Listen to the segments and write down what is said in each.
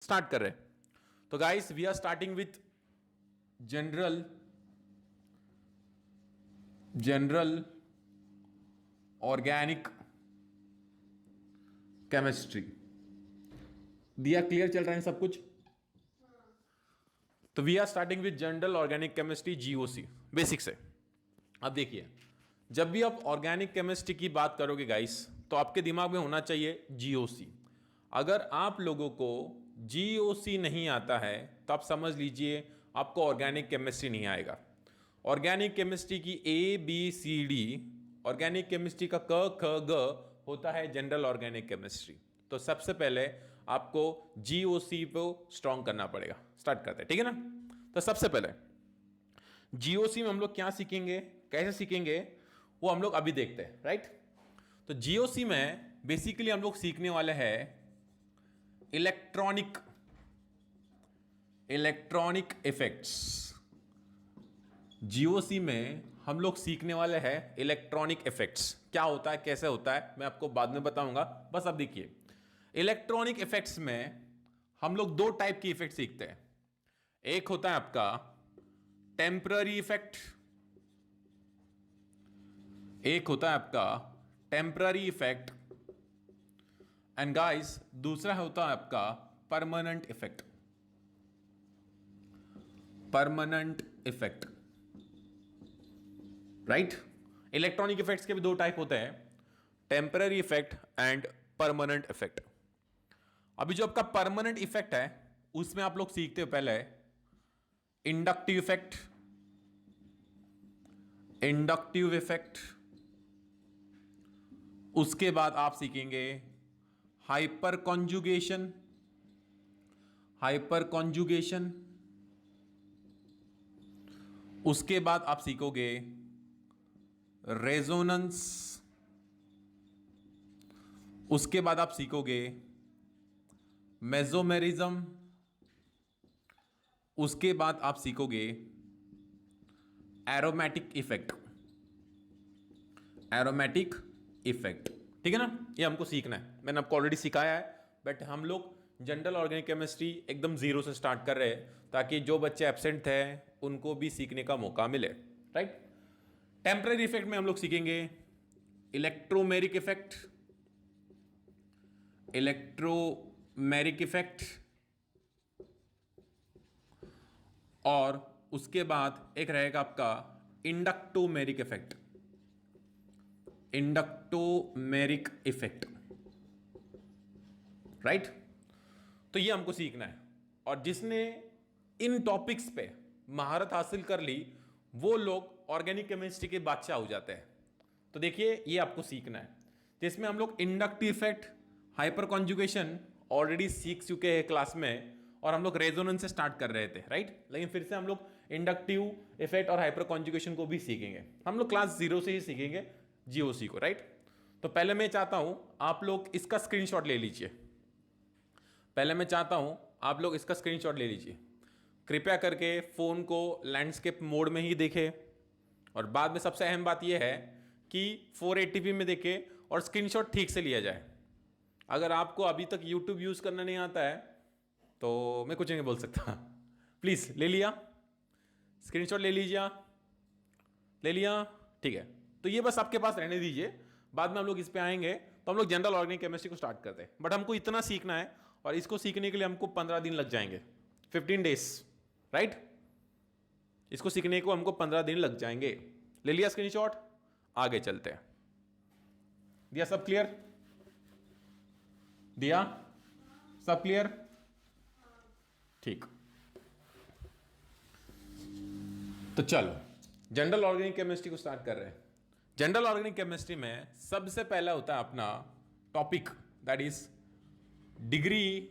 Start कर रहे हैं। तो guys we are starting with general organic chemistry. दिया क्लियर चल रहा है सब कुछ? तो we are starting with general organic chemistry GOC basic से। अब देखिए, जब भी आप ऑर्गेनिक केमिस्ट्री की बात करोगे गाइस, तो आपके दिमाग में होना चाहिए जीओसी। अगर आप लोगों को जीओसी नहीं आता है तो आप समझ लीजिए आपको ऑर्गेनिक केमिस्ट्री नहीं आएगा। ऑर्गेनिक केमिस्ट्री की A B C D, organic chemistry का क ख ग होता है जनरल ऑर्गेनिक केमिस्ट्री। तो सबसे पहले आपको जीओसी को स्ट्रॉन्ग करना पड़ेगा। स्टार्ट करते हैं, ठीक है ना। तो सबसे पहले जीओसी में हम लोग क्या सीखेंगे, कैसे सीखेंगे, वो हम लोग अभी देखते हैं, राइट। तो जीओसी में बेसिकली हम लोग सीखने वाले हैं इलेक्ट्रॉनिक इफेक्ट्स। जीओसी में हम लोग सीखने वाले हैं इलेक्ट्रॉनिक इफेक्ट्स। क्या होता है, कैसे होता है, मैं आपको बाद में बताऊंगा। बस अब देखिए, इलेक्ट्रॉनिक इफेक्ट्स में हम लोग दो टाइप की इफेक्ट सीखते हैं। एक होता है आपका टेम्पररी इफेक्ट, एक होता है आपका टेम्पररी इफेक्ट, एंड गाइस दूसरा होता है आपका permanent effect. Permanent effect, right. Electronic effects के भी दो टाइप होते हैं, temporary effect and permanent effect. अभी जो आपका परमानेंट इफेक्ट है उसमें आप लोग सीखते हो पहले इंडक्टिव इफेक्ट, उसके बाद आप सीखेंगे हाइपर कॉन्जुगेशन, उसके बाद आप सीखोगे रेजोनेंस, उसके बाद आप सीखोगे मेसोमेरिज्म, उसके बाद आप सीखोगे एरोमेटिक इफेक्ट। ठीक है ना, ये हमको सीखना है। मैंने आपको ऑलरेडी सिखाया है, बट हम लोग जनरल ऑर्गेनिक केमिस्ट्री एकदम जीरो से स्टार्ट कर रहे हैं ताकि जो बच्चे एब्सेंट थे उनको भी सीखने का मौका मिले, राइट। टेम्पररी इफेक्ट में हम लोग सीखेंगे इलेक्ट्रोमेरिक इफेक्ट, और उसके बाद एक रहेगा आपका इंडक्टोमेरिक इफेक्ट, राइट। तो ये हमको सीखना है, और जिसने इन टॉपिक्स पे महारत हासिल कर ली वो लोग ऑर्गेनिक केमिस्ट्री के बादशाह हो जाते हैं। तो देखिए ये आपको सीखना है, जिसमें हम लोग inductive effect, hyper conjugation already सीख चुके हैं क्लास में, और हम लोग रेजोनेंस से स्टार्ट कर रहे थे, राइट। लेकिन फिर से हम लोग इंडक्टिव इफेक्ट और हाइपर कॉन्जुगेशन को भी सीखेंगे। हम लोग क्लास जीरो से ही सीखेंगे जीओसी को, राइट। तो पहले मैं चाहता हूं आप लोग इसका स्क्रीनशॉट ले लीजिए। ले लीजिए कृपया करके, फोन को लैंडस्केप मोड में ही देखें, और बाद में सबसे अहम बात यह है कि 480p में देखें और स्क्रीनशॉट ठीक से लिया जाए। अगर आपको अभी तक YouTube यूज करना नहीं आता है तो मैं कुछ नहीं बोल सकता। प्लीज ले लिया, स्क्रीनशॉट ले लिया, ठीक है। तो ये बस आपके पास रहने दीजिए, बाद में हम लोग इस पे आएंगे। तो हम लोग जनरल ऑर्गेनिक केमिस्ट्री को स्टार्ट करते हैं, बट हमको इतना सीखना है, और इसको सीखने के लिए हमको 15 दिन लग जाएंगे, 15 डेज, राइट। इसको सीखने को हमको 15 दिन लग जाएंगे। ले लिया स्क्रीनशॉट, आगे चलते हैं। दिया सब क्लियर? ठीक। तो चलो जनरल ऑर्गेनिक केमिस्ट्री को स्टार्ट कर रहे हैं। जनरल ऑर्गेनिक केमिस्ट्री में सबसे पहला होता है अपना topic, that is degree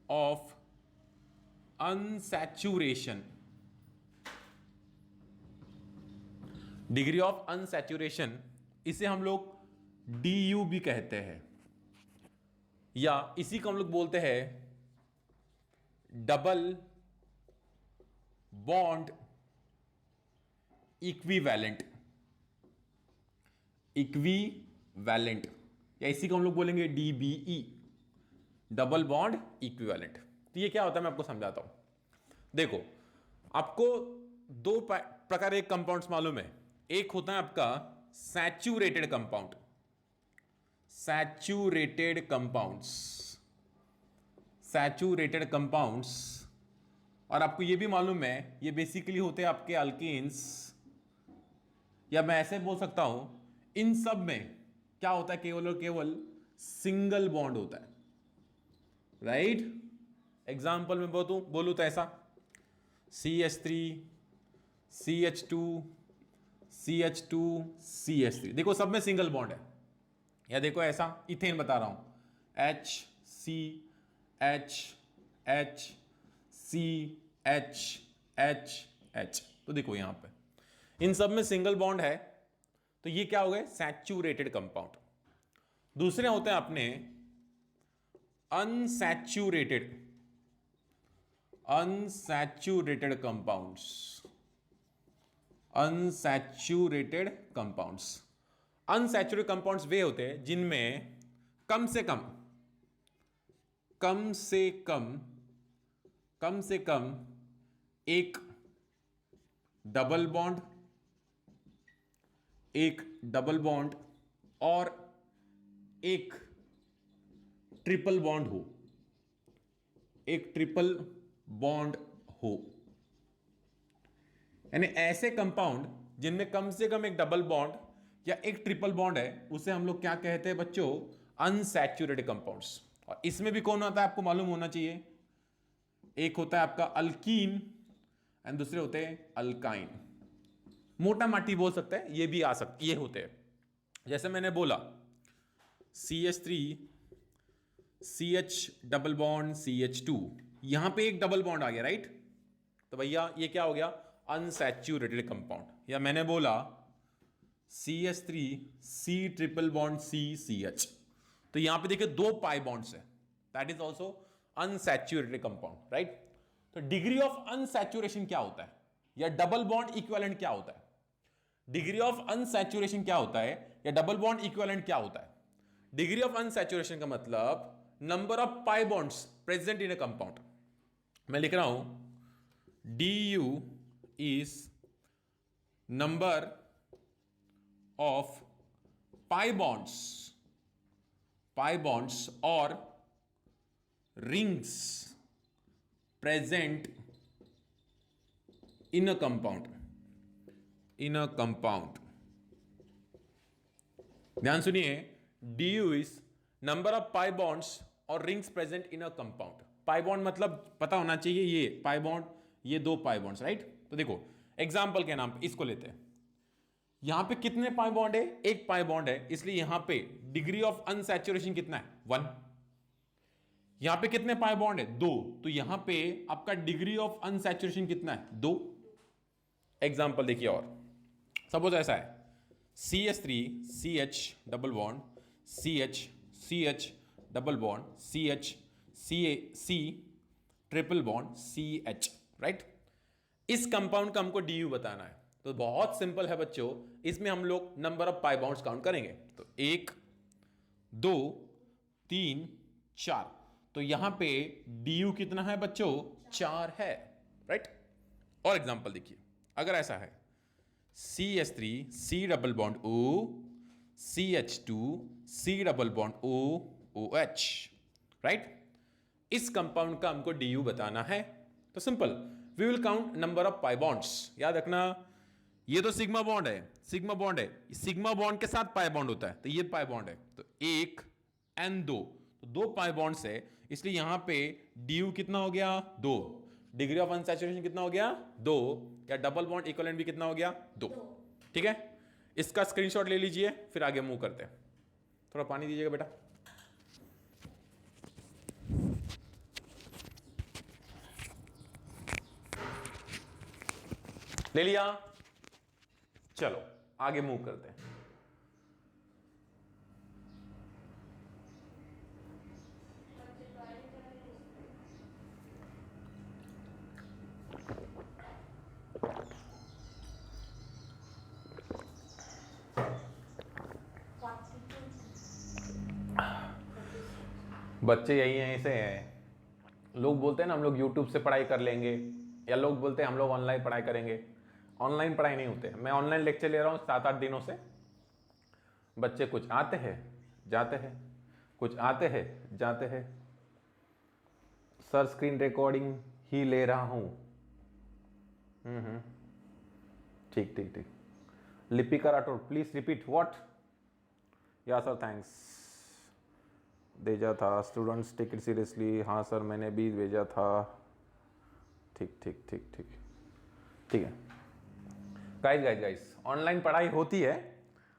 of unsaturation. इसे हम लोग DU भी कहते हैं, या इसी को हम लोग बोलते हैं डबल बॉन्ड इक्विवेलेंट, या इसी को हम लोग बोलेंगे DBE, डबल बॉन्ड इक्विवेलेंट। तो ये क्या होता है मैं आपको समझाता हूं। देखो, आपको दो प्रकार के कंपाउंड्स मालूम है। एक होता है आपका saturated compound, saturated compounds, saturated compounds, और आपको ये भी मालूम है ये बेसिकली होते हैं आपके अल्केन्स, या मैं ऐसे बोल सकता हूं इन सब में क्या होता है, केवल और केवल सिंगल बॉन्ड होता है, राइट। एग्जाम्पल में बोलूं तो ऐसा CH3 CH2 CH2 CH3, देखो सब में सिंगल बॉन्ड है। या देखो ऐसा इथेन बता रहा हूं HCHHCHHH, तो देखो यहां पे इन सब में सिंगल बॉन्ड है, तो ये क्या हो गए सैचुरेटेड कंपाउंड। दूसरे होते हैं अपने unsaturated, unsaturated compounds, unsaturated compounds. Unsaturated compounds वे होते हैं जिनमें कम से कम एक डबल बॉन्ड, एक डबल बॉन्ड और एक ट्रिपल बॉन्ड हो, एक ट्रिपल बॉन्ड हो। यानी ऐसे कंपाउंड जिनमें कम से कम एक डबल बॉन्ड या एक ट्रिपल बॉन्ड है, उसे हम लोग क्या कहते हैं बच्चों, अनसैचुरेटेड कंपाउंड्स। और इसमें भी कौन आता है आपको मालूम होना चाहिए, एक होता है आपका अल्कीन एंड दूसरे होते हैं अल्काइन। मोटा माटी बोल सकते हैं, ये भी आ सकते, ये होते हैं। जैसे मैंने बोला CH3 CH double bond CH2, यहां पे एक डबल बॉन्ड आ गया, राइट। तो भैया ये क्या हो गया अनसैचुरेटेड कंपाउंड। या मैंने बोला CH3 C triple bond CH, तो यहां पे देखिए दो पाई बॉन्ड्स है, that is also unsaturated compound, right. तो डिग्री ऑफ अनसैचुरेशन क्या होता है, या डबल बॉन्ड इक्विवेलेंट क्या होता है, डिग्री ऑफ अनसैचुरेशन क्या होता है, या डबल बॉन्ड इक्विवेलेंट क्या होता है। डिग्री ऑफ अनसैचुरेशन का मतलब number of pi bonds present in a compound. मैं लिख रहा हूं DU is number of pi bonds और rings present in a compound, in a compound. ध्यान सुनिए, DU is number of pi bonds और rings present in a compound. Pi bond मतलब पता होना चाहिए, ये पाई बॉन्ड, ये दो पाई बॉन्ड्स, राइट। तो देखो एग्जांपल के नाम पे इसको लेते हैं, यहां पे कितने पाई बॉन्ड है, एक पाई बॉन्ड है, इसलिए यहां पे डिग्री ऑफ अनसैचुरेशन कितना है 1। यहां पे कितने पाई बॉन्ड है 2, तो यहां पे आपका डिग्री ऑफ अनसैचुरेशन कितना है 2। एग्जांपल देखिए, और सपोज ऐसा है CH3 CH double bond CH double bond C triple bond CH, right. इस कंपाउंड का हमको DU बताना है, तो बहुत सिंपल है बच्चों, इसमें हम लोग number of pi bonds count करेंगे। तो 1 2 3 4, तो यहां पे DU कितना है बच्चों 4 है, राइट। और एग्जांपल देखिए, अगर ऐसा है CH3 C double bond O CH2 C double bond O OH, right. इस कंपाउंड का हमको DU बताना है, तो simple we will count number of pi bonds. याद रखना ये तो सिग्मा बॉन्ड है, सिग्मा बॉन्ड है, सिग्मा बॉन्ड के साथ पाई बॉन्ड होता है, तो ये पाई बॉन्ड है, तो 1 एंड 2, तो 2 पाई बॉन्ड्स है, इसलिए यहां पे DU कितना हो गया 2, डिग्री ऑफ अनसैचुरेशन कितना हो गया 2, या डबल बॉन्ड इक्विवेलेंट भी कितना हो गया 2। ठीक है, इसका स्क्रीनशॉट ले लीजिए, फिर आगे मूव करते हैं। थोड़ा पानी दीजिएगा बेटा। ले लिया, चलो आगे मूव करते हैं। बच्चे यहीं से हैं, लोग बोलते हैं ना हम लोग यूट्यूब से पढ़ाई कर लेंगे, या लोग बोलते हैं हम लोग ऑनलाइन पढ़ाई करेंगे। ऑनलाइन पढ़ाई नहीं होते। मैं ऑनलाइन लेक्चर ले रहा हूँ 7-8 दिनों से। बच्चे कुछ आते हैं जाते हैं, कुछ आते हैं जाते हैं। सर स्क्रीन रिकॉर्डिंग ही ले रहा हूँ। ठीक ठीक ठीक। Lipika Rathore please repeat what. या सर थैंक्स। भेजा था स्टूडेंट्स टेक इट सीरियसली। हाँ सर मैंने भी भेजा था। ठीक ठीक ठीक ठीक ठीक है। गाइस गाइस गाइस, ऑनलाइन पढ़ाई होती है।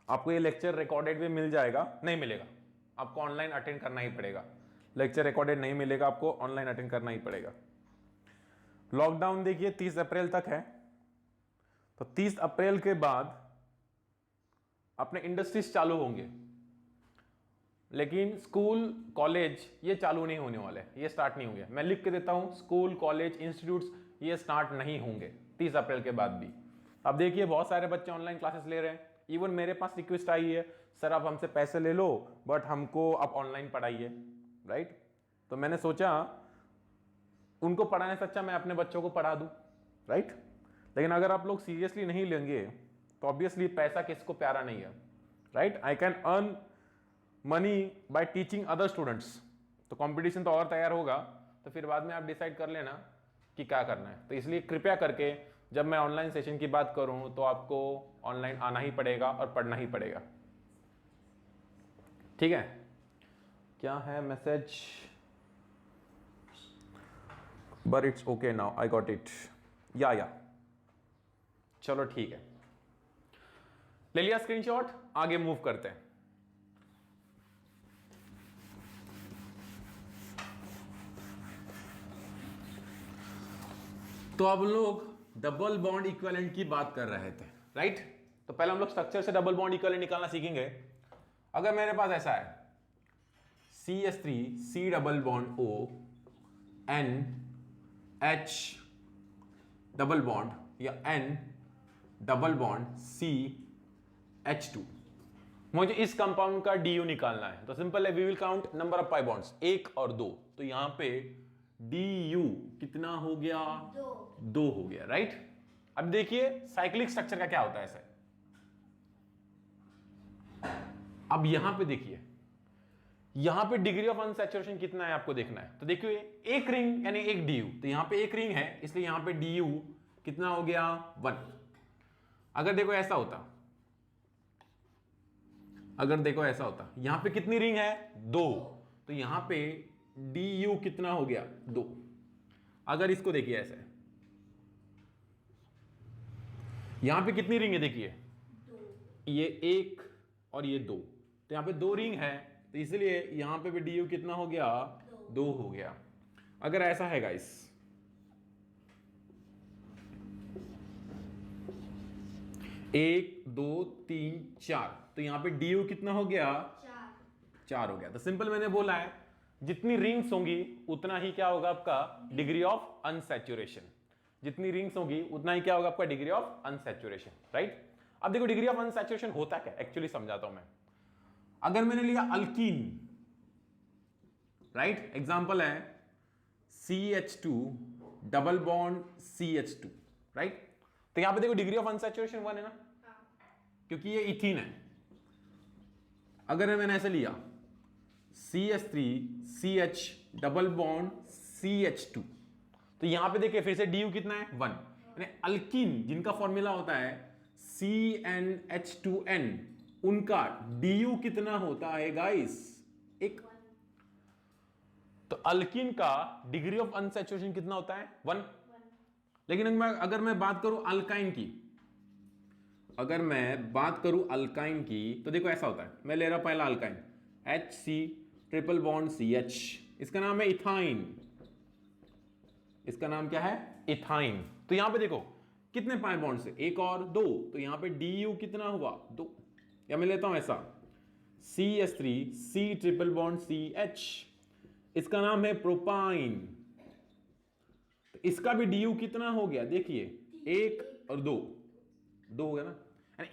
आपको ये लेक्चर रिकॉर्डेड भी मिल जाएगा, नहीं मिलेगा आपको ऑनलाइन अटेंड करना ही पड़ेगा। लेक्चर रिकॉर्डेड नहीं मिलेगा आपको, ऑनलाइन अटेंड करना ही पड़ेगा। लॉकडाउन देखिए 30 अप्रैल तक है, तो 30 अप्रैल के बाद अपने इंडस्ट्रीज चालू होंगे, लेकिन स्कूल कॉलेज ये चालू नहीं होने वाले, ये स्टार्ट नहीं होंगे। मैं लिख के देता हूं, स्कूल कॉलेज इंस्टीट्यूट्स ये स्टार्ट नहीं होंगे 30 अप्रैल के बाद भी। अब देखिए बहुत सारे बच्चे ऑनलाइन क्लासेस ले रहे हैं। इवन मेरे पास रिक्वेस्ट आई है, सर आप हमसे पैसे ले लो बट हमको आप ऑनलाइन पढ़ाइए, राइट। तो मैंने सोचा उनको पढ़ाने से अच्छा मैं अपने बच्चों को पढ़ा दूं, राइट। लेकिन अगर आप लोग सीरियसली नहीं लेंगे तो ऑब्वियसली पैसा किसको प्यारा नहीं है, right. I can earn money by teaching other students. तो कंपटीशन तो और तैयार होगा, तो फिर बाद में आप डिसाइड कर लेना कि क्या करना है। तो इसलिए कृपया करके जब मैं ऑनलाइन सेशन की बात करूं तो आपको ऑनलाइन आना ही पड़ेगा और पढ़ना ही पड़ेगा, ठीक है। क्या है message? But it's okay now, I got it. या चलो ठीक है, ले लिया स्क्रीनशॉट, आगे मूव करते हैं। तो अब लोग डबल बॉन्ड इक्विवेलेंट की बात कर रहे थे, राइट। तो पहले हम लोग स्ट्रक्चर से डबल बॉन्ड इक्विवेलेंट निकालना सीखेंगे। अगर मेरे पास ऐसा है CH3 C double bond O N H double bond या N double bond C H2, मुझे इस कंपाउंड का DU निकालना है। तो सिंपल है, we will count number of pi bonds 1 और 2। तो यहां पे DU कितना हो गया? 2 हो गया, राइट। अब देखिए साइक्लिक स्ट्रक्चर का क्या होता है ऐसे। अब यहां पे देखिए, यहां पे डिग्री ऑफ अनसैचुरेशन कितना है आपको देखना है। तो देखिए एक रिंग यानी एक DU, तो यहां पे एक रिंग है इसलिए यहां पे DU कितना हो गया? 1। अगर देखो ऐसा होता, यहां पे कितनी रिंग है? 2, तो यहां पे DU कितना हो गया? 2। अगर इसको देखिए ऐसे, यहां पे कितनी रिंग है देखिए, ये 1 और ये 2, तो यहां पे 2 रिंग है, तो इसलिए यहां पे भी DU कितना हो गया? 2 हो गया। अगर ऐसा है गाइस, 1 2 3 4, तो यहां पे DU कितना हो गया? 4 हो गया। तो सिंपल मैंने बोला है जितनी रिंग्स होंगी उतना ही क्या होगा आपका? Degree of unsaturation. जितनी रिंग्स होंगी उतना ही क्या होगा आपका? Degree of unsaturation, right. अब देखो डिग्री ऑफ अनसैचुरेशन होता क्या, एक्चुअली समझाता हूं मैं। अगर मैंने लिया अल्कीन, राइट, एग्जांपल है CH2 double bond CH2, right. तो यहां पे देखो डिग्री ऑफ अनसैचुरेशन 1 है ना, क्योंकि ये इथीन है। अगर मैंने ऐसे लिया CH3 CH double bond CH2, तो यहां पे देखिए फिर से DU कितना है? 1। यानी अल्कीन जिनका फॉर्मूला होता है CnH2n, उनका DU कितना होता है गाइस? 1। तो अल्कीन का डिग्री ऑफ अनसैचुरेशन कितना होता है? 1। लेकिन अगर मैं बात करूं अल्काइन की, तो देखो ऐसा होता है, मैं ले रहा हूं पहला alkyne HC triple bond CH, इसका नाम है इथाइन। इसका नाम क्या है? इथाइन। तो यहां पे देखो कितने पाई बॉन्ड से? 1 और 2, तो यहां पे DU कितना हुआ? 2। या मैं लेता हूं ऐसा CH3 C triple bond CH, इसका नाम है प्रोपाइन। तो इसका भी DU कितना हो गया? देखिए 1 और 2 हो गया ना।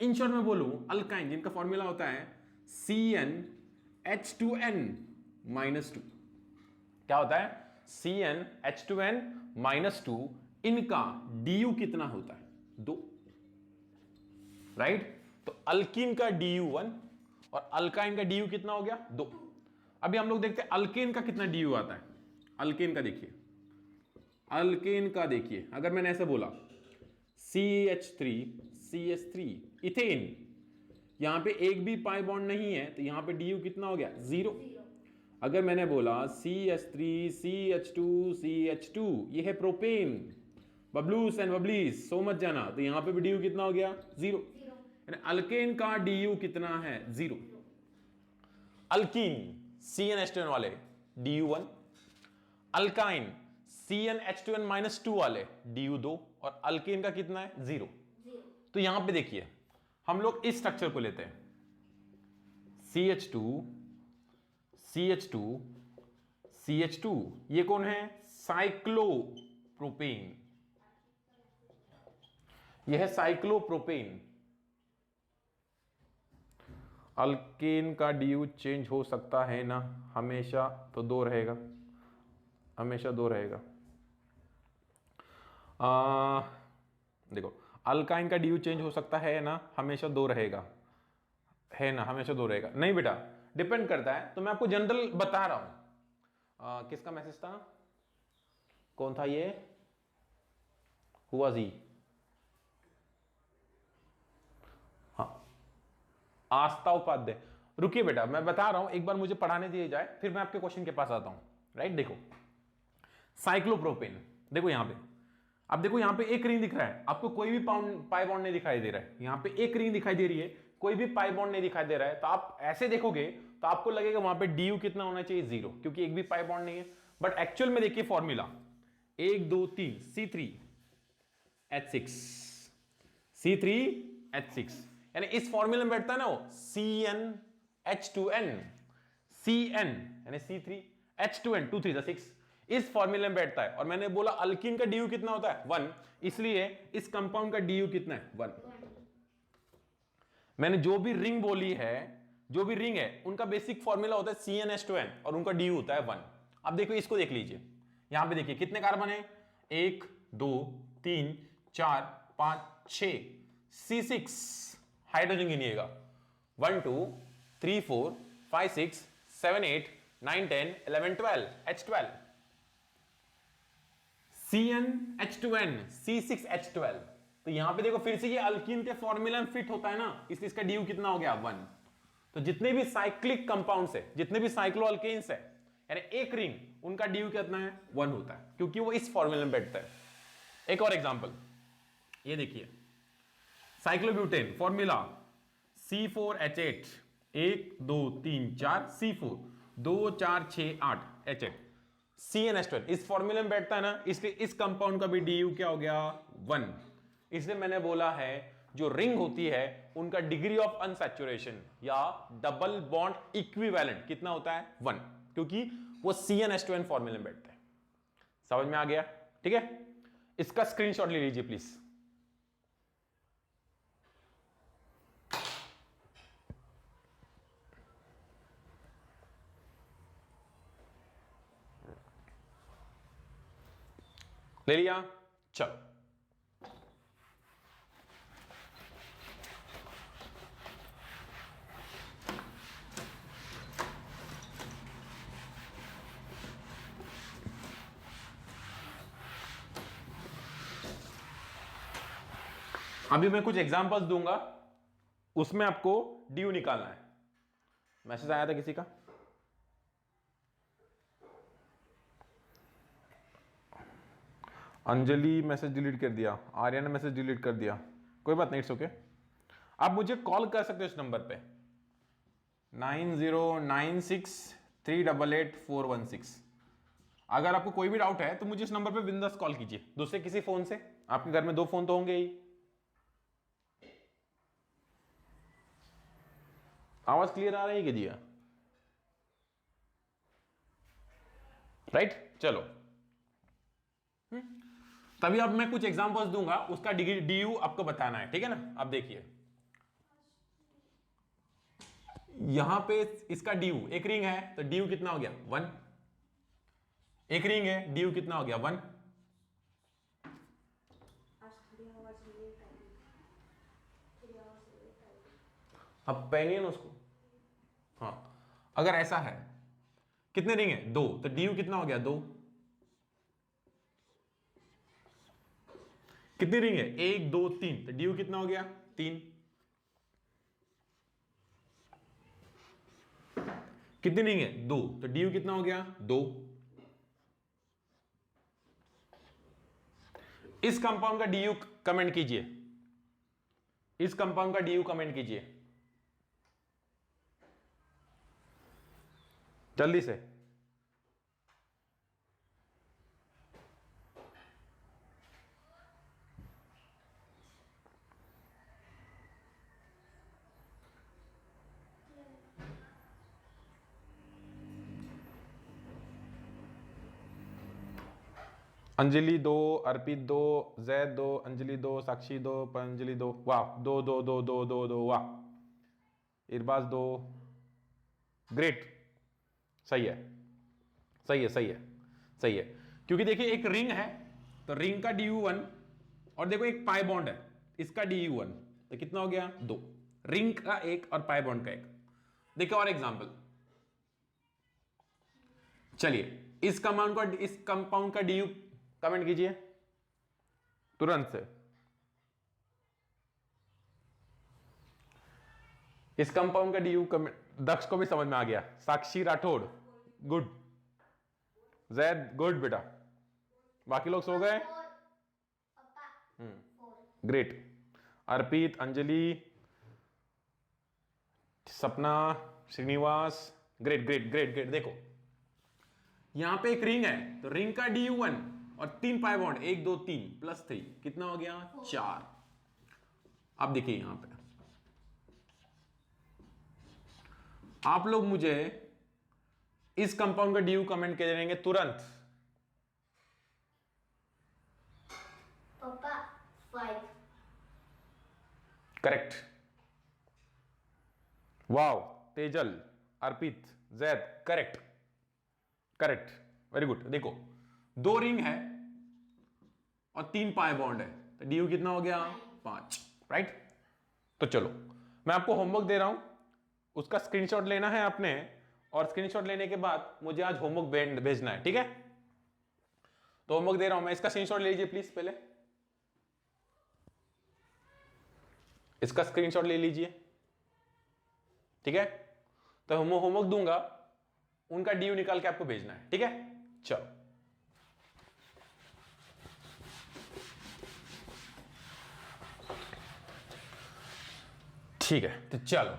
इन शॉर्ट में बोलूं, अल्काइन जिनका फॉर्मूला होता है CnH2n -2, क्या होता है? CnH2n -2, इनका du कितना होता है? 2, राइट? तो अल्कीन का du1 और अल्काइन का du कितना हो गया? 2। अभी हम लोग देखते हैं अल्केन का कितना du आता है। अल्केन का देखिए, अल्केन का देखिए, अगर मैंने ऐसे बोला CH3 CH3 इथेन, यहां पे एक भी पाई बॉन्ड नहीं है, तो यहां पे du कितना हो गया? 0। अगर मैंने बोला CH3 CH2 CH2, ये है प्रोपेन, बबलूस एंड बबलीस, सो मत जाना, तो यहां पे भी du कितना हो गया? 0। अल्केन का du कितना है? 0। अल्कीन CnH2n वाले du1, अल्काइन CnH2n -2 वाले du2, और अल्केन का कितना है? 0। तो यहां पे देखिए हम लोग इस स्ट्रक्चर को लेते हैं, CH2 CH2 CH2, ये कौन है? साइक्लोप्रोपेन, यह है साइक्लोप्रोपेन। अल्केन का du चेंज हो सकता है ना? हमेशा तो 2 रहेगा, हमेशा 2 रहेगा। देखो, अल्काइन का du चेंज हो सकता है ना? हमेशा 2 रहेगा, है ना? हमेशा 2 रहेगा। नहीं बेटा, डिपेंड करता है, तो मैं आपको जनरल बता रहा हूं। किसका मैसेज था? कौन था ये? हुआ जी? हाँ, आस्था उपाध्याय। रुकिए बेटा, मैं बता रहा हूं, एक बार मुझे पढ़ाने दिए जाए, फिर मैं आपके क्वेश्चन के पास आता हूं। राइट, देखो साइक्लोप्रोपेन, देखो यहां पे, अब देखो यहां पे एक रिंग दिख रहा है आपको, कोई भी पाई बॉन्ड नहीं दिखाई दे रहा है। यहां पे एक रिंग दिखाई दे रही है, कोई भी पाई बॉन्ड नहीं दिखाई दे रहा है, तो आप ऐसे देखोगे तो आपको लगेगा वहां पे du कितना होना चाहिए? 0, क्योंकि एक भी पाई बॉन्ड नहीं है। बट एक्चुअल में देखिए फॉर्मूला 1 2 3 C3H6, C3H6, यानी इस फॉर्मूले में बैठता है ना वो CnH2n, Cn यानी C3H2n, 2 3 6, इस फॉर्मूले में बैठता है। और मैंने बोला अल्कीन का du कितना होता है? 1, इसलिए इस कंपाउंड का du कितना है? 1। मैंने जो भी रिंग बोली है, जो भी रिंग है, उनका बेसिक फॉर्मूला होता है CnH2n और उनका du होता है 1। अब देखो इसको देख लीजिए, यहां पे देखिए कितने कार्बन है? 1 2 3 4 5 6, C6 hydrogen गिनिएगा, 1 2 3 4 5 6 7 8 9 10 11 12, H12, CnH2n C6H12। तो यहां पे देखो फिर से ये अल्कीन के फॉर्मूला में फिट होता है ना, इसलिए इसका du कितना हो गया? 1। तो जितने भी साइक्लिक कंपाउंड्स है, जितने भी साइक्लोअल्केन्स है, यानी एक रिंग, उनका du कितना है? 1 होता है, क्योंकि वो इस फॉर्मूले में बैठता है। एक और एग्जांपल, ये देखिए cyclobutane formula C4H8, 1 2 3 4 C4, 2 4 6 8 H8, CnH2n इस फॉर्मूले में बैठता है ना, इसलिए इस कंपाउंड का भी du क्या हो गया? 1। इसलिए मैंने बोला है जो रिंग होती है उनका डिग्री ऑफ अनसैचुरेशन या डबल बॉन्ड इक्विवेलेंट कितना होता है? 1, क्योंकि वो CnH2n फॉर्मूले में बैठते हैं। समझ में आ गया? ठीक है, इसका स्क्रीनशॉट ले लीजिए प्लीज। ले लिया? चलो, अभी मैं कुछ एग्जांपल्स दूंगा, उसमें आपको ड्यू निकालना है। मैसेज आया था किसी का? अंजलि मैसेज डिलीट कर दिया, आर्या ने मैसेज डिलीट कर दिया, कोई बात नहीं, इट्स ओके। आप मुझे कॉल कर सकते हो इस नंबर पे 9096388416। अगर आपको कोई भी डाउट है तो मुझे इस नंबर पे बिंदास कॉल कीजिए, दूसरे किसी फोन से। आपके घर में 2 फोन तो होंगे ही। आवाज क्लियर आ रही है कि दिया? राइट, चलो। तभी अब मैं कुछ एग्जांपल्स दूंगा, उसका ड्यू आपको बताना है, ठीक है ना? अब देखिए यहां पे इसका ड्यू, एक रिंग है तो ड्यू कितना हो गया? 1। एक रिंग है, डी यू कितना हो गया 1। अब पहनिए ना उसको। हाँ, अगर ऐसा है, कितने रिंग है 2, तो डी यू कितना हो गया 2। कितनी रिंग है 1 2 3, तो डी यू कितना हो गया 3। कितनी रिंग है 2, तो डी यू कितना हो गया 2। इस कंपाउंड का डी यू कमेंट कीजिए, इस कंपाउंड का डी यू कमेंट कीजिए जल्दी से। अंजलि 2, अर्पित 2, जैद 2, अंजलि 2, साक्षी 2, पंजलि 2, वाह 2 2 2 2 2 2, वाह। इरबाज 2, ग्रेट, सही है सही है सही है सही है। क्योंकि देखिए एक रिंग है, तो रिंग का डी यू 1, और देखो एक पाई बॉन्ड है, इसका डी यू 1, तो कितना हो गया 2। रिंग का एक और पाई बॉन्ड का एक। देखिए और एग्जांपल, चलिए इस कंपाउंड का डी यू कमेंट कीजिए तुरंत से। इस कंपाउंड का डी यू कमेंट, दक्ष को भी समझ में आ गया, साक्षी राठौड़ गुड, जैद गुड बेटा, बाकी लोग सो गए। Great, Arpit, Anjali, Sapna, Srinivas, great great great great. देखो यहां पे एक रिंग है, तो रिंग का डी यू 1 और 3 पाई बॉन्ड, 1 2 3 प्लस 3 कितना हो गया 4। अब देखिए यहां पे आप लोग मुझे इस कंपाउंड का डी यू कमेंट कर देंगे तुरंत। पापा 5। Correct, wow, Tejal, Arpit, Zaid, correct correct, very good. देखो 2 रिंग है और 3 पाई बॉन्ड है, तो डी यू कितना हो गया 5, राइट। तो चलो मैं आपको होमवर्क दे रहा हूं, उसका स्क्रीनशॉट लेना है आपने, और स्क्रीनशॉट लेने के बाद मुझे आज होमवर्क भेजना है, ठीक है। तो होमवर्क दे रहा हूं मैं, इसका स्क्रीनशॉट ले लीजिए प्लीज, पहले इसका स्क्रीनशॉट ले लीजिए, ठीक है। तो मैं होमवर्क दूंगा, उनका डी यू निकाल के आपको भेजना है, ठीक है। चलो ठीक है, तो चलो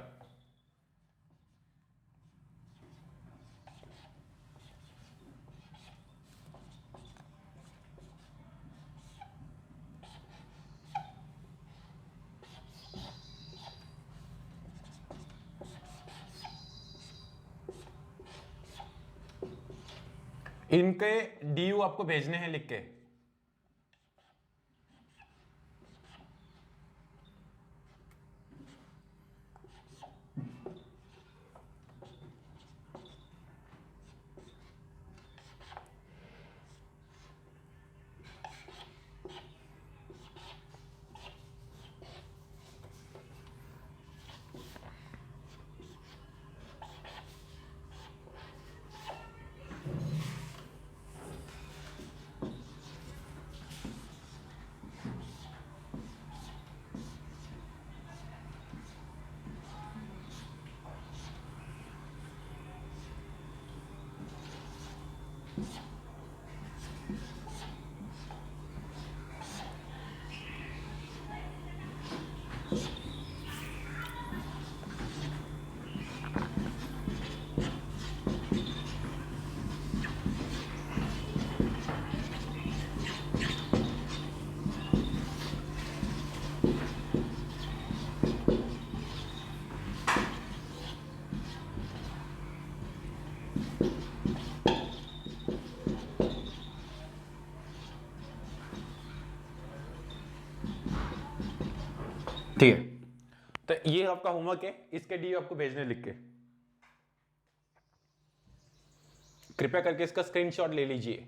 इनके डी यू आपको भेजने हैं लिख के। ठीक है, तो ये आपका होमवर्क है, इसके डी आपको भेजने लिख के। कृपया करके इसका स्क्रीनशॉट ले लीजिए।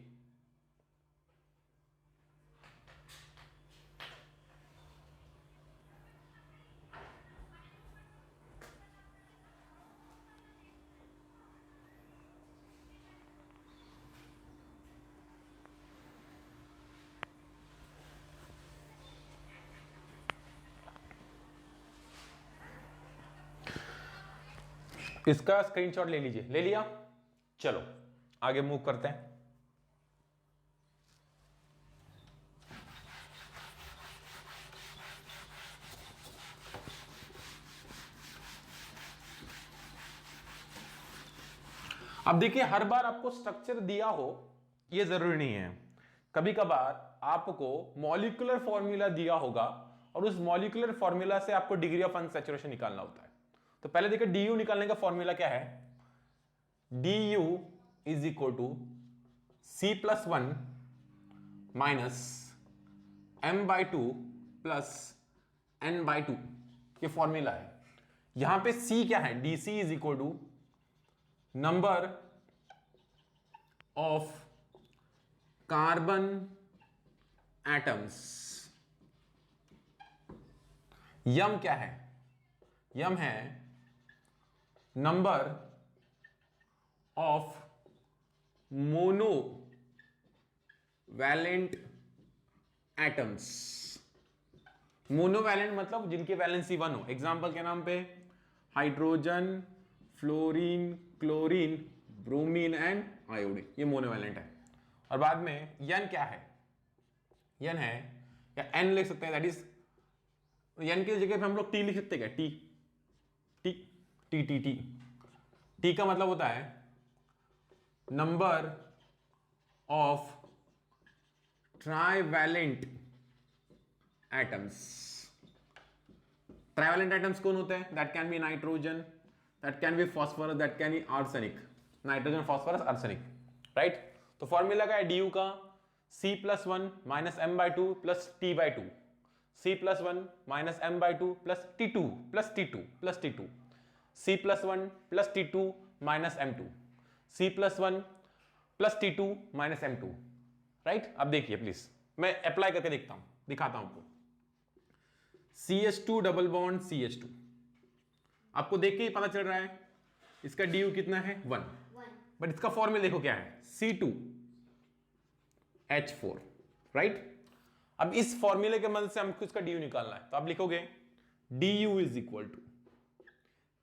इसका स्क्रीनशॉट ले लीजिए। ले लिया? चलो आगे मूव करते हैं। अब देखिए, हर बार आपको स्ट्रक्चर दिया हो ये जरूरी नहीं है। कभी कभार आपको मॉलिक्यूलर फॉर्मूला दिया होगा और उस मॉलिक्यूलर फॉर्मूला से आपको डिग्री ऑफ अनसैचुरेशन निकालना होता है। तो पहले देखिए डी यू निकालने का फॉर्मूला क्या है। D U is equal to C plus one minus M by two plus N by two, ये फॉर्मूला है। यहां पे सी क्या है, D C is equal to number of carbon atoms. M क्या है, यम है number of monovalent atoms. Monovalent मतलब जिनकी वैलेंसी 1 हो। एग्जांपल के नाम पे hydrogen, fluorine, chlorine, bromine and iodine, ये मोनोवैलेंट है। और बाद में यन क्या है, यन है या एन लिख सकते हैं, दैट इज यन की जगह पे हम लोग टी लिख सकते हैं क्या, T T T T T T का मतलब होता है number of trivalent atoms. Trivalent atoms कौन होते हैं, that can be nitrogen, that can be phosphorus, that can be arsenic. Nitrogen, phosphorus, arsenic, right. तो फॉर्मूला का है डी यू का C plus one minus M by two plus T by two, C plus one minus M by two plus T two plus T two plus T two, C plus one plus T two minus M two, C plus one plus T two minus M two, right. अब देखिए please, मैं apply करके देखता हूं, दिखाता हूं आपको। CH2 double bond CH2, आपको देख के ही पता चल रहा है इसका डी कितना है 1, बट इसका फॉर्मूला देखो क्या है, C2H4, राइट। अब इस फॉर्मूले के मदद से हमको इसका डी निकालना है, तो आप लिखोगे D U is equal to,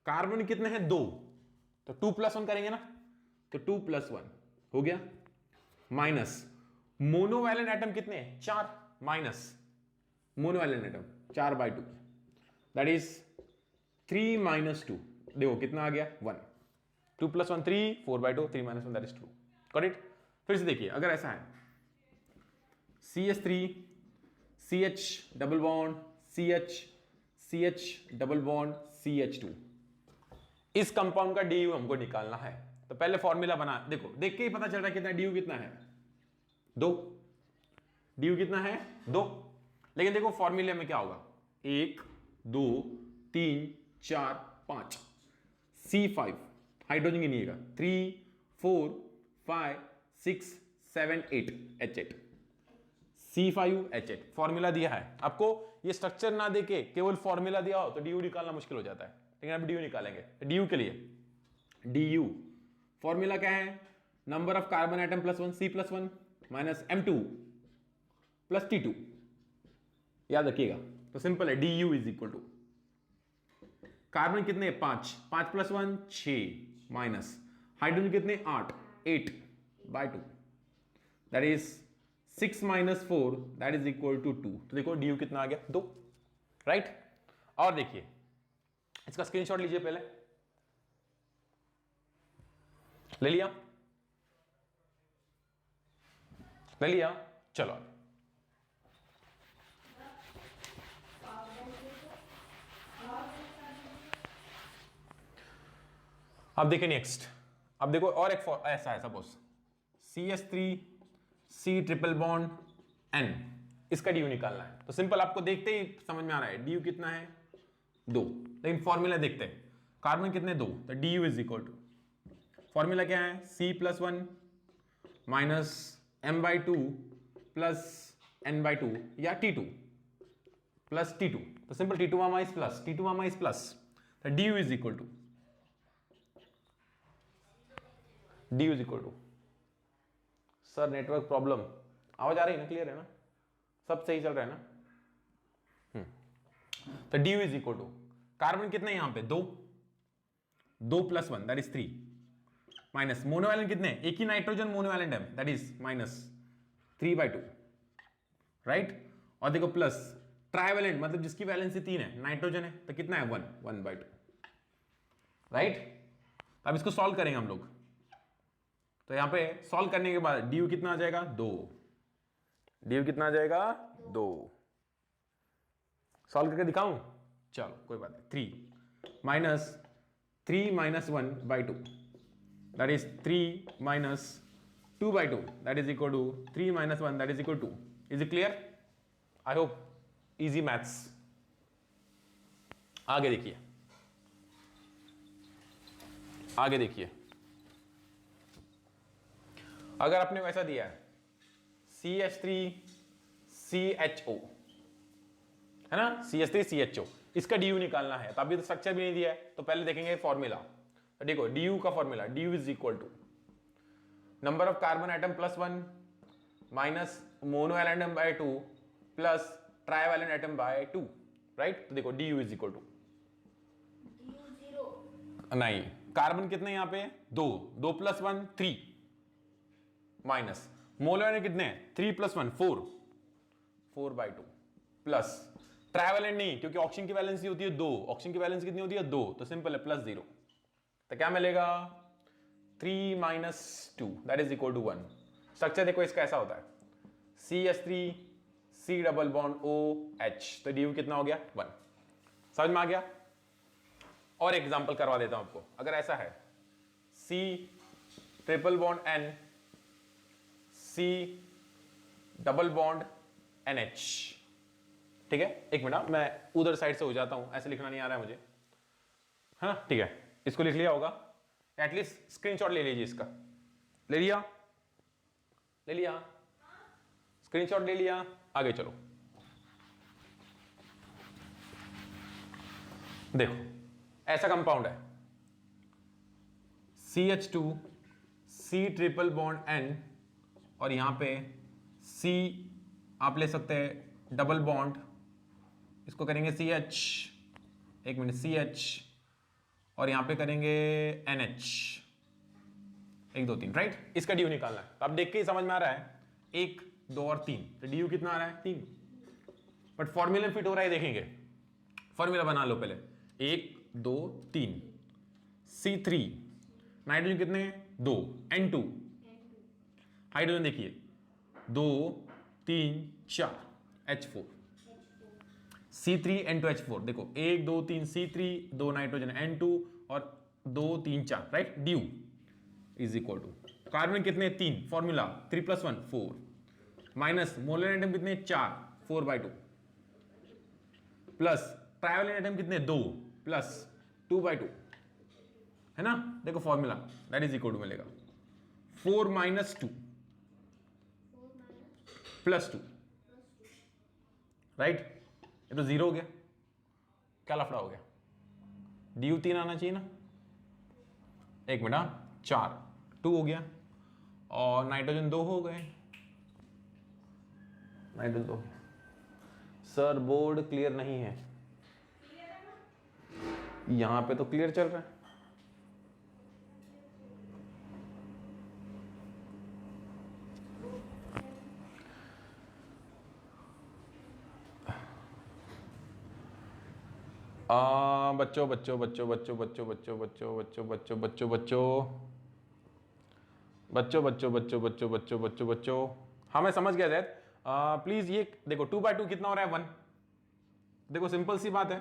carbon कितने हैं 2, तो 2 प्लस 1 करेंगे ना, तो 2 प्लस 1 हो गया, माइनस मोनोवैलेंट एटम कितने हैं 4, minus monovalent atom 4 by 2, that is 3 minus 2, देखो कितना आ गया 1, 2 plus 1 3, 4 by 2, 3 minus 1 that is 2, correct. फिर से देखिए, अगर ऐसा है CH3 CH double bond CH double bond CH2, इस कंपाउंड का डी हमको निकालना है। तो पहले फॉर्मूला बना, देखो देख के ही पता चल रहा है कितना डी कितना है 2, डी कितना है 2, लेकिन देखो फॉर्मूले में क्या होगा 1 2 3 4 5, C5 हाइड्रोजन की नहीं है, 3 4 5 6 7 8 H8, C5H8 फॉर्मूला दिया है आपको। ये स्ट्रक्चर ना देके केवल फॉर्मूला दिया हो तो डी निकालना मुश्किल हो जाता है, लेकिन अब डी निकालेंगे। डी के लिए डी फॉर्मूला क्या है, number of carbon atom plus 1 C plus 1 minus M2 plus T2, याद रखिएगा। तो सिंपल है, D U is equal to carbon कितने 5, 5 प्लस 1 6 माइनस हाइड्रोजन कितने 8 8 by 2, that is 6 minus 4 that is equal to 2। तो देखो डी कितना आ गया 2, राइट। और देखिए इसका स्क्रीनशॉट लीजिए, पहले ले लिया, ले लिया, चलो अब देखिए नेक्स्ट। अब देखो और एक ऐसा है, suppose CH3 C triple bond N, इसका डी निकालना है। तो सिंपल, आपको देखते ही समझ में आ रहा है डी कितना है 2, लेकिन फॉर्मूला देखते हैं, कार्बन कितने 2, तो D is equal to formula क्या है C plus 1 minus m/2 plus n/2 या t2 प्लस t2, तो सिंपल t2 मामा इज प्लस, t2 मामा इज प्लस, तो du is equal to sir network problem, आवाज आ रही है ना, क्लियर है ना, सब सही चल रहा है ना। तो du is equal to, carbon कितने यहां पे 2, 2 + 1 दैट इज 3, माइनस मोनोवैलेंट कितने, एक ही नाइट्रोजन मोनोवैलेंट है दैट इज माइनस 3/2, राइट। और देखो प्लस ट्राइवैलेंट मतलब जिसकी वैलेंसी 3 है, नाइट्रोजन है तो कितना है 1/2, राइट। अब इसको सॉल्व करेंगे हम लोग, तो यहां पे सॉल्व करने के बाद ड्यू कितना आ जाएगा 2, ड्यू कितना आ जाएगा 2, सॉल्व करके दिखाऊं, चलो कोई बात नहीं, 3 minus 3 minus 1/2 that is 3 minus 2/2 that is equal to 3 minus 1 that is equal to, is it clear, I hope easy maths. आगे देखिए, आगे देखिए, अगर आपने वैसा दिया है CH3CHO है ना, CH3CHO, इसका DU निकालना है, तो अभी तो स्ट्रक्चर भी नहीं दिया है, तो पहले देखेंगे फॉर्मूला। तो देखो DU का formula, DU is equal to number of carbon atom +1 minus monovalent atom by 2 plus trivalent atom by 2, right. तो देखो DU इज इक्वल टू, नहीं कार्बन कितने यहां पे 2, 2 + 1 3 माइनस मोलर कितने 3 + 1 4, 4/2 प्लस ट्राइवैलेंट नहीं, क्योंकि ऑक्सीजन की वैलेंसी होती है 2, ऑक्सीजन की वैलेंसी कितनी होती है 2, तो सिंपल है +0, तो क्या मिलेगा 3 - 2 that is equal to 1। Structure देखो इसका ऐसा होता है CH3 C double bond OH, तो DU कितना हो गया 1, समझ में आ गया। और एग्जांपल करवा देता हूं आपको, अगर ऐसा है C triple bond N C double bond NH, ठीक है, एक मिनट मैं उधर साइड से हो जाता हूं, ऐसे लिखना नहीं आ रहा है मुझे, है ना, ठीक है, इसको लिख लिया होगा, एटलीस्ट स्क्रीनशॉट ले लीजिए इसका, ले लिया, ले लिया, स्क्रीनशॉट ले लिया, आगे चलो। देखो ऐसा कंपाउंड है CH2 C triple bond N, और यहां पे C आप ले सकते हैं डबल बॉन्ड, इसको करेंगे CH, एक मिनट CH, और यहां पे करेंगे NH, 1 2 3, राइट। इसका DU निकालना है, तो आप देख के ही समझ में आ रहा है 1 2 और 3, तो DU कितना आ रहा है 3, बट फॉर्मूला फिट हो रहा है, देखेंगे फॉर्मूला बना लो पहले, 1 2 3 C3 नाइट्रोजन कितने 2 N2, हाइड्रोजन देखिए 2 3 4 H4, C3N2H4, देखो 1 2 3 C3 2 नाइट्रोजन N2 और 2 3 4, right. DU is equal to carbon कितने 3, फॉर्मूला 3 + 1 4, माइनस मोलर एटम कितने 4 4/2 प्लस ट्राइवैलेंट एटम कितने 2 प्लस 2/2, है ना। देखो formula that is equal to मिलेगा 4 - 2 + 2, राइट। ये तो 0 हो गया, क्या लफड़ा हो गया, DU 3 आना चाहिए ना, एक मिनट 4 2 हो गया, और नाइट्रोजन 2 हो गए, नाइट्रोजन 2, सर बोर्ड क्लियर नहीं है, यहां पे तो क्लियर चल रहा है, बच्चों बच्चों बच्चों बच्चों बच्चों बच्चों बच्चों बच्चों बच्चों बच्चों बच्चों बच्चों बच्चों बच्चों बच्चों बच्चों बच्चों बच्चों, हाँ मैं समझ गया जैद, प्लीज ये देखो 2/2 कितना हो रहा है 1, देखो सिंपल सी बात है,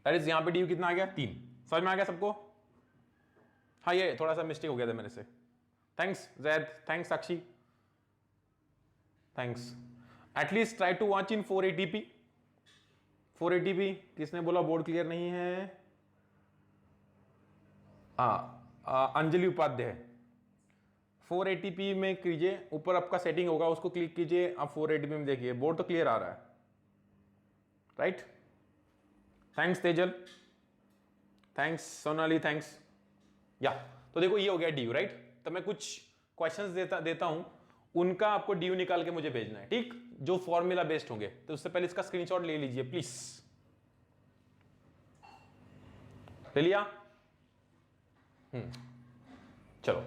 दैट इज यहां पे DU कितना आ गया 3, समझ में आ गया सबको। हाँ ये थोड़ा सा मिस्टेक हो गया था मेरे से, thanks Zaid, thanks Sakshi, thanks. At least try to watch in 480p, 480p, किसने बोला बोर्ड क्लियर नहीं है, अंजलि उपाध्याय 480p में कीजिए, ऊपर आपका सेटिंग होगा उसको क्लिक कीजिए, आप 480p में देखिए बोर्ड तो क्लियर आ रहा है, right. Thanks Tejal, thanks Sonali, thanks. या तो देखो ये हो गया DU, राइट। तो मैं कुछ क्वेश्चंस देता हूं, उनका आपको DU निकाल के मुझे भेजना है, ठीक, जो फॉर्मूला बेस्ड होंगे। तो उससे पहले इसका स्क्रीनशॉट ले लीजिए प्लीज। ले लिया? चलो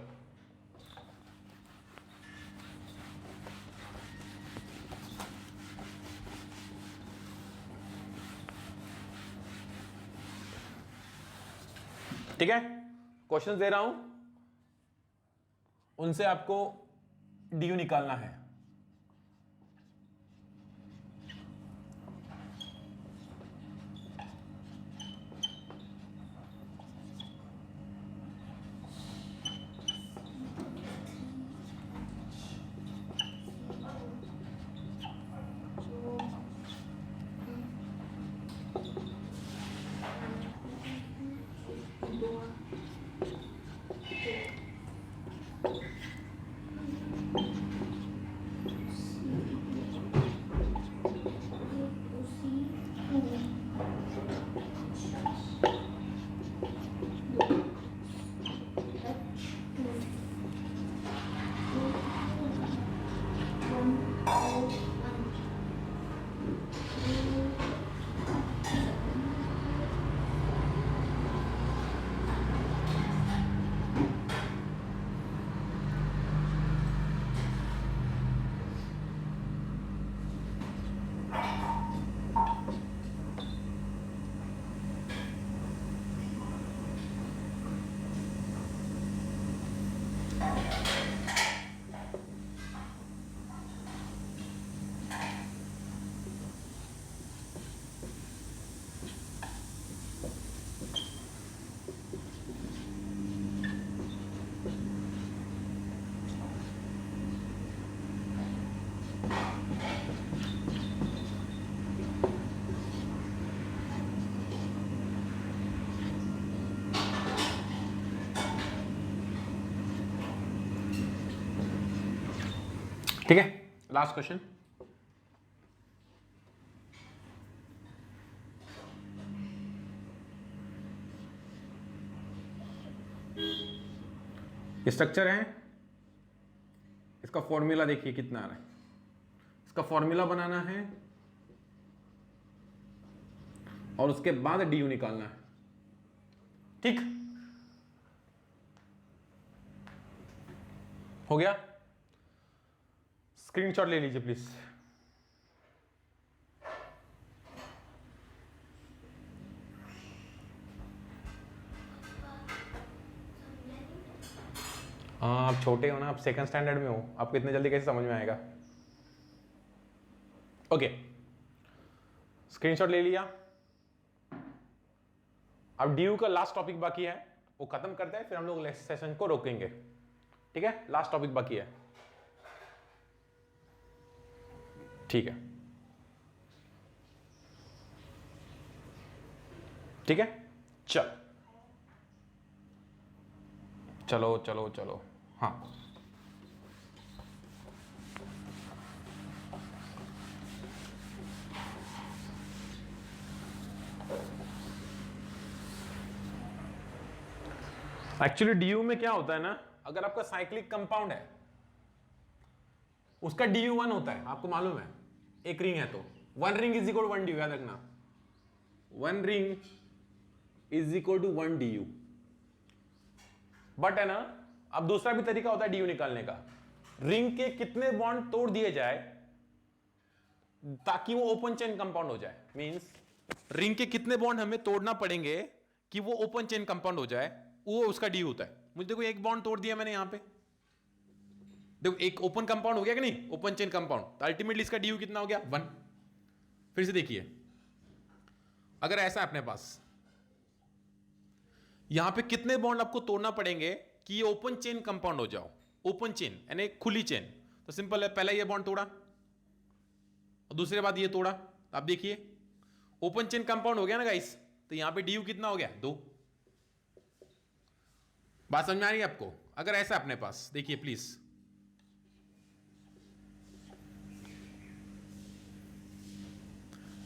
ठीक है, क्वेश्चंस दे रहा हूं, उनसे आपको DU निकालना है। ठीक है, लास्ट क्वेश्चन। स्ट्रक्चर है, इसका फॉर्मूला देखिए कितना आ रहा है, इसका फॉर्मूला बनाना है और उसके बाद DU निकालना है, ठीक हो गया। स्क्रीनशॉट ले लीजिए प्लीज। हाँ आप छोटे हो ना, आप सेकंड स्टैंडर्ड में हो, आपको इतने जल्दी कैसे समझ में आएगा। ओके, स्क्रीनशॉट ले लिया। अब DU का लास्ट टॉपिक बाकी है, वो खत्म करते हैं, फिर हम लोग सेशन को रोकेंगे, ठीक है। लास्ट टॉपिक बाकी है, ठीक है, ठीक है। चलो चलो चलो, हाँ एक्चुअली DU में क्या होता है ना, अगर आपका साइक्लिक कंपाउंड है उसका DU 1 होता है, आपको मालूम है। एक रिंग है तो 1 ring is equal to 1 DU, याद रखना, 1 ring is equal to 1 DU। But है ना, अब दूसरा भी तरीका होता है DU निकालने का, रिंग के कितने बॉन्ड तोड़ दिए जाए ताकि वो ओपन चेन कंपाउंड हो जाए। मींस रिंग के कितने बॉन्ड हमें तोड़ना पड़ेंगे कि वो ओपन चेन कंपाउंड हो जाए, वो उसका DU होता है। मुझे देखो एक बॉन्ड तोड़ दिया मैंने यहां पे, देखो एक ओपन कंपाउंड हो गया कि नहीं, ओपन चेन कंपाउंड, तो अल्टीमेटली इसका DU कितना हो गया 1। फिर से देखिए, अगर ऐसा है अपने पास, यहां पे कितने बॉन्ड आपको तोड़ना पड़ेंगे कि ये ओपन चेन कंपाउंड हो जाओ, ओपन चेन यानी खुली चेन। तो सिंपल है, पहला ये बॉन्ड तोड़ा और दूसरे बाद ये तोड़ा, तो आप देखिए ओपन चेन कंपाउंड हो गया ना गाइस, तो यहां पे DU कितना हो गया 2। बात समझ में आ रही है आपको। अगर ऐसा अपने पास देखिए प्लीज,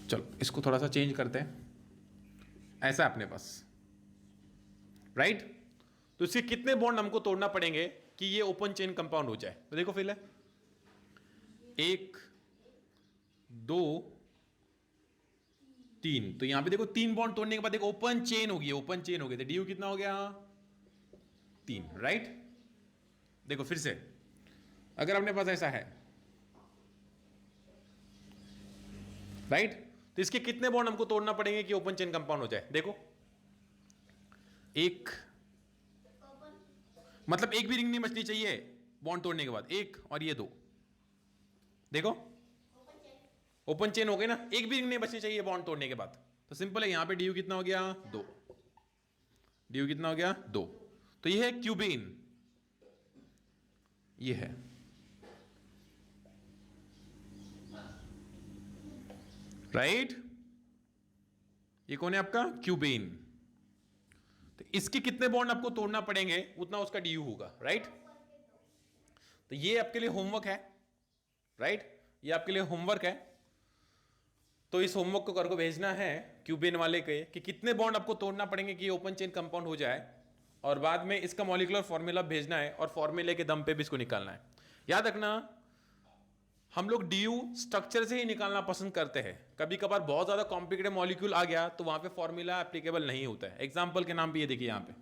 चलो इसको थोड़ा सा चेंज करते हैं, ऐसा अपने पास, राइट? तो इसके कितने बॉन्ड हमको तोड़ना पड़ेंगे कि ये ओपन चेन कंपाउंड हो जाए? तो देखो फिर है 1 2 3, तो यहां पे देखो 3 बॉन्ड तोड़ने के बाद देखो ओपन चेन होगी, ओपन चेन हो गई, तो डी कितना हो गया? 3, राइट? देखो फिर से, अगर अपने पास ऐसा है, राइट, तो इसके कितने बॉन्ड हमको तोड़ना पड़ेंगे कि ओपन चेन कंपाउंड हो जाए? देखो एक, मतलब एक भी रिंग नहीं बचनी चाहिए बॉन्ड तोड़ने के बाद, एक और ये 2, देखो ओपन चेन हो गई ना, एक भी रिंग नहीं बचनी चाहिए बॉन्ड तोड़ने के बाद। तो सिंपल है, यहां पे डी कितना हो गया? 2, डी कितना हो गया? 2। तो ये है क्यूबेन, ये है, राइट? ये कौन है आपका? क्यूबेन। तो इसके कितने बॉन्ड आपको तोड़ना पड़ेंगे उतना उसका डी होगा, राइट? तो ये आपके लिए होमवर्क है, राइट? ये आपके लिए होमवर्क है। तो इस होमवर्क को करके भेजना है क्यूबेन वाले के कि कितने बॉन्ड आपको तोड़ना पड़ेंगे कि ओपन चेन कंपाउंड हो जाए, और बाद में इसका मॉलिक्यूलर फॉर्मूला भेजना है और फॉर्मूले के दम पे भी इसको निकालना है। याद रखना, हम लोग डी स्ट्रक्चर से ही निकालना पसंद करते हैं। कभी कभार बहुत ज्यादा कॉम्प्लिकेटेड मॉलिक्यूल आ गया तो वहां पे फॉर्मूला एप्लीकेबल नहीं होता है। एग्जांपल के नाम पे ये देखिए, यहां पे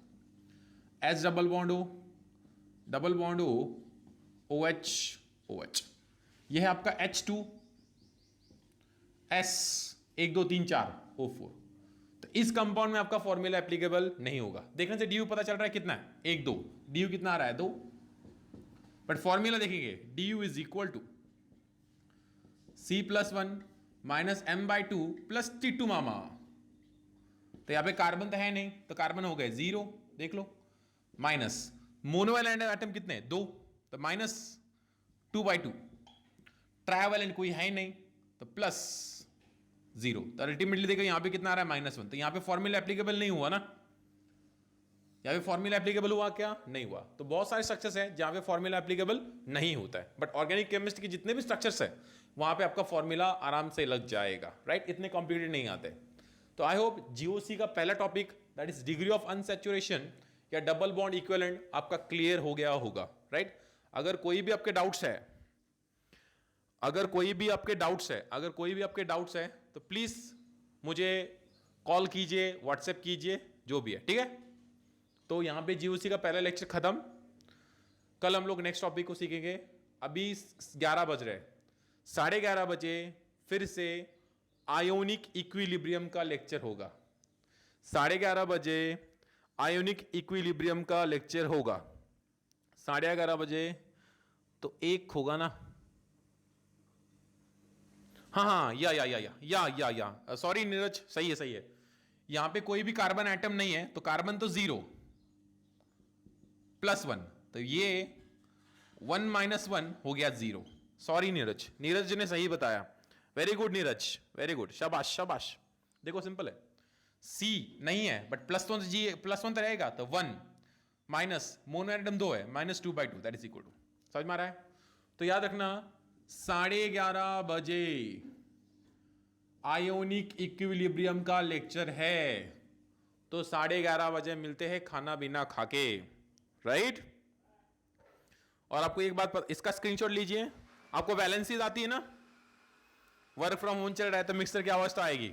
S double bond O, double bond O, O H, O H, ये है आपका H2, S 1 2 3 4 O4। तो इस कंपाउंड में आपका फॉर्मूला एप्लीकेबल नहीं होगा। देखने से डी पता चल रहा है कितना है? 1 2, डी कितना आ रहा है? 2, बट फॉर्मूला देखेंगे, D is equal to C+1 minus M/2 plus T2 मामा। तो यहां पे कार्बन तो है नहीं, तो कार्बन हो गए 0, देख लो, माइनस मोनोवैलेंट एटम कितने? 2, तो माइनस 2/2, ट्राइवैलेंट कोई है ही नहीं, तो प्लस 0। तो अल्टीमेटली देखो यहां पे कितना आ रहा है? -1। तो यहां पे फॉर्मूला एप्लीकेबल नहीं हुआ ना, यहां पे फॉर्मूला एप्लीकेबल हुआ क्या? नहीं हुआ। तो बहुत सारे स्ट्रक्चर्स हैं जहां पे फॉर्मूला एप्लीकेबल नहीं होता है, बट ऑर्गेनिक केमिस्ट्री के जितने भी स्ट्रक्चर्स हैं वहां पे आपका फॉर्मूला आराम से लग जाएगा, राइट? इतने कॉम्प्लिकेटेड नहीं आते। तो आई होप जीओसी का पहला topic that is degree of unsaturation या डबल बॉन्ड इक्विवेलेंट आपका क्लियर हो गया होगा, राइट? अगर कोई भी आपके डाउट्स है, अगर कोई भी आपके डाउट्स है तो प्लीज मुझे कॉल कीजिए, व्हाट्सएप कीजिए, जो भी है, ठीक है? तो यहां पे जीओसी का पहला लेक्चर खत्म। कल हम लोग नेक्स्ट टॉपिक को सीखेंगे। अभी 11 बज रहे, 11:30 बजे फिर से आयोनिक इक्विलिब्रियम का लेक्चर होगा। 11:30 बजे आयोनिक इक्विलिब्रियम का लेक्चर होगा। 11:30 बजे तो एक होगा ना? हाँ, या सॉरी नीरज, सही है। यहां पे कोई भी कार्बन एटम नहीं है, तो कार्बन तो 0 +1, तो ये 1 - 1 हो गया 0। सॉरी नीरज ने सही बताया। Very good Neeraj, very good, शाबाश। देखो सिंपल है, C नहीं है बट +1 तो रहेगा, तो 1 माइनस मोनो एटम 2 है, -2/2 दैट इज इक्वल टू, समझ में आ रहा है? तो याद रखना 11:30 बजे आयोनिक इक्विलिब्रियम का लेक्चर है, तो 11:30 बजे मिलते हैं खाना बिना खाके, राइट? और आपको एक बात इसका स्क्रीनशॉट लीजिए। आपको वैलेंसीज आती है ना, वर्क फ्रॉम होम चल रहा है तो मिक्सर की आवाज तो आएगी,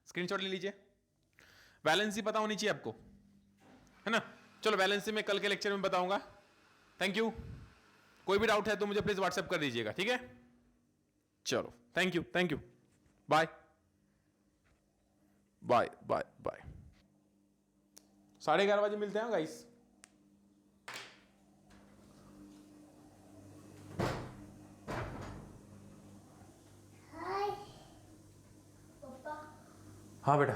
स्क्रीनशॉट ले लीजिए। वैलेंसी पता होनी चाहिए आपको, है ना? चलो वैलेंसी में कल के लेक्चर में बताऊंगा। Thank you. कोई भी डाउट है तो मुझे प्लीज व्हाट्सएप कर दीजिएगा, ठीक है? चलो, थैंक यू, बाय 11:30 बजे मिलते हैं गाइस। हाँ बेटा।